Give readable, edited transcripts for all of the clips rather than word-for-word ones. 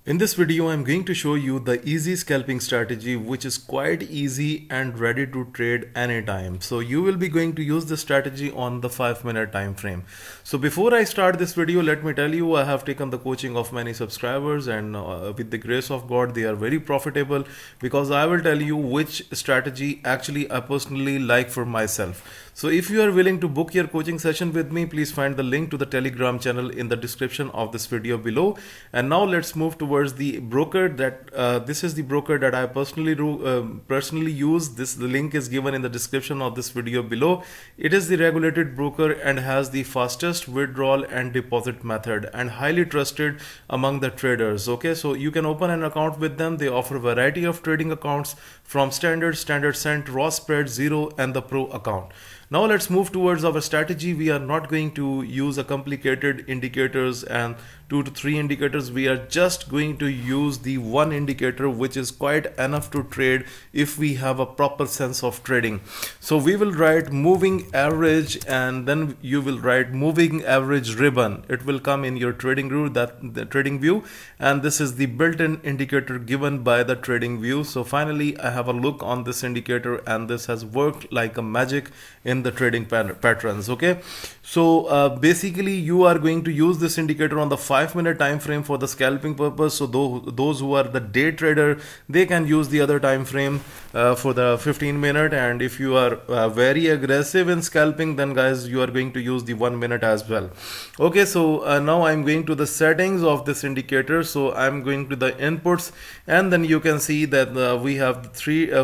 In this video, I'm going to show you the easy scalping strategy, which is quite easy and ready to trade anytime. So you will be going to use this strategy on the 5-minute time frame. So before I start this video, let me tell you, I have taken the coaching of many subscribers, and with the grace of God, they are very profitable because I will tell you which strategy actually I personally like for myself. So if you are willing to book your coaching session with me, please find the link to the Telegram channel in the description of this video below. And now let's move towards the broker that this is the broker that I personally use. The link is given in the description of this video below. It is the regulated broker and has the fastest withdrawal and deposit method and highly trusted among the traders. Okay, so you can open an account with them. They offer a variety of trading accounts from standard cent, raw spread, zero, and the pro account. Now let's move towards our strategy. We are not going to use a complicated indicators and 2 to 3 indicators. We are just going to use the one indicator, which is quite enough to trade if we have a proper sense of trading. So we will write moving average, and then you will write moving average ribbon. It will come in your trading view, the trading view, and this is the built-in indicator given by the trading view. So finally I have a look on this indicator, and this has worked like a magic in the trading patterns. Okay, so basically you are going to use this indicator on the 5-minute time frame for the scalping purpose. So those who are the day trader, they can use the other time frame for the 15-minute, and if you are very aggressive in scalping, then guys, you are going to use the 1 minute as well. Okay, so now I'm going to the settings of this indicator. So I'm going to the inputs, and then you can see that we have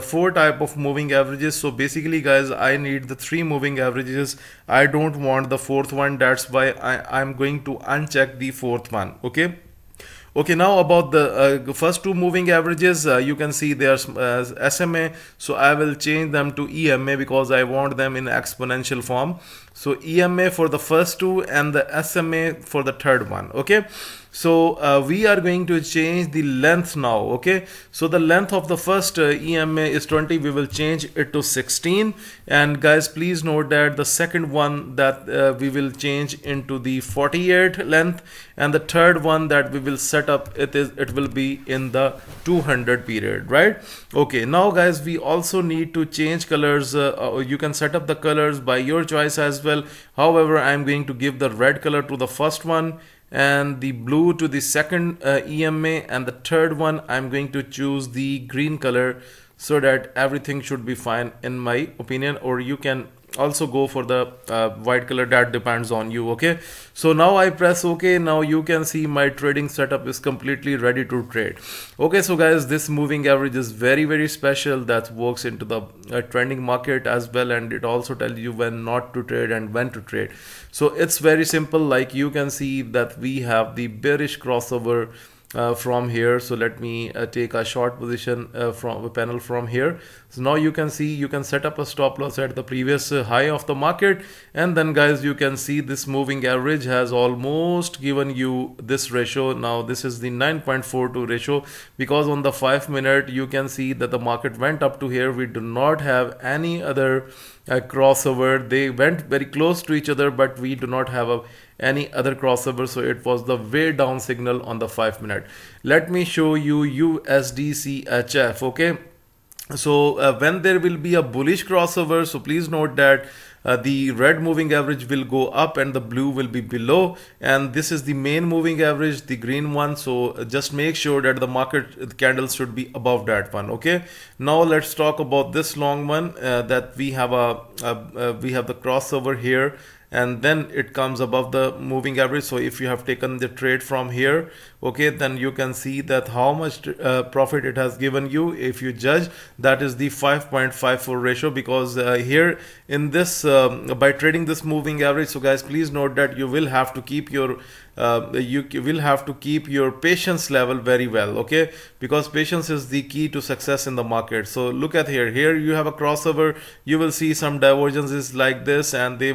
four type of moving averages. So basically guys, I need the 3 moving averages. I don't want the 4th one. That's why I'm going to uncheck the 4th one. Okay, now about the first 2 moving averages, you can see there's SMA. So I will change them to EMA because I want them in exponential form. So EMA for the first 2 and the SMA for the 3rd one. Okay, so we are going to change the length now. Okay, so the length of the first EMA is 20. We will change it to 16. And guys, please note that the second one that we will change into the 48 length, and the 3rd one that we will set up, it will be in the 200 period, right? Okay, now guys, we also need to change colors. You can set up the colors by your choice as well. However, I'm going to give the red color to the first one and the blue to the second EMA, and the 3rd one I'm going to choose the green color, so that everything should be fine in my opinion. Or you can also go for the white color, that depends on you. Okay, so now I press OK. Now you can see my trading setup is completely ready to trade. Okay, so guys, this moving average is very special. That works into the trending market as well, and it also tells you when not to trade and when to trade. So it's very simple. Like you can see that we have the bearish crossover from here. So let me take a short position from a panel from here. So now you can see, you can set up a stop loss at the previous high of the market, and then guys, you can see this moving average has almost given you this ratio. Now this is the 9.42 ratio, because on the 5-minute you can see that the market went up to here. We do not have any other crossover. They went very close to each other, but we do not have any other crossover. So it was the way down signal on the 5-minute. Let me show you USDCHF. Okay, so when there will be a bullish crossover, so please note that the red moving average will go up and the blue will be below, and this is the main moving average, the green one. So just make sure that the market candles should be above that one. Okay, now let's talk about this long one, that we have the crossover here, and then it comes above the moving average. So if you have taken the trade from here, okay, then you can see that how much profit it has given you. If you judge, that is the 5.54 ratio, because here in this by trading this moving average. So guys, please note that you will have to keep your patience level very well. Okay, because patience is the key to success in the market. So look at here you have a crossover. You will see some divergences like this, and the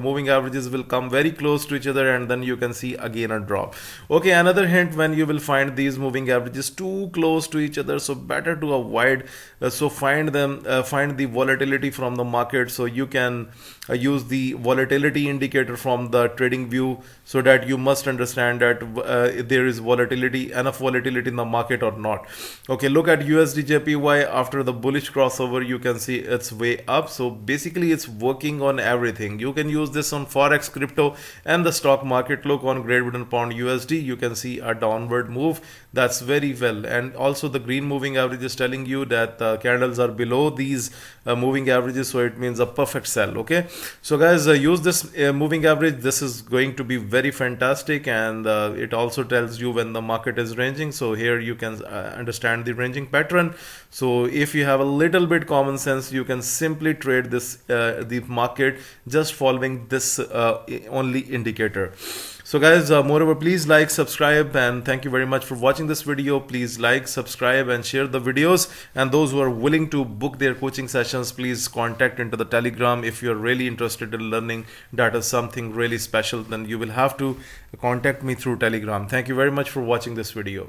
moving averages will come very close to each other, and then you can see again a drop. Okay, another hint, when you will find these moving averages too close to each other, so better to avoid. So find the volatility from the market. So you can use the volatility indicator from the trading view. so that you must understand that there is volatility, enough volatility in the market or not. Okay, look at USD JPY. After the bullish crossover, you can see it's way up. So basically it's working on everything. You can use this on forex, crypto, and the stock market. Look on Great Britain pound USD, you can see a downward move. That's very well. And also the green moving average is telling you that the candles are below these moving averages, so it means a perfect sell. Okay, so guys, use this moving average. This is going to be very fantastic, and it also tells you when the market is ranging. So here you can understand the ranging pattern. So if you have a little bit common sense, you can simply trade this the market just following this only indicator. So guys, moreover, please like, subscribe, and thank you very much for watching this video. Please like, subscribe, and share the videos. And those who are willing to book their coaching sessions, please contact into the Telegram. If you're really interested in learning that is something really special, then you will have to contact me through Telegram. Thank you very much for watching this video.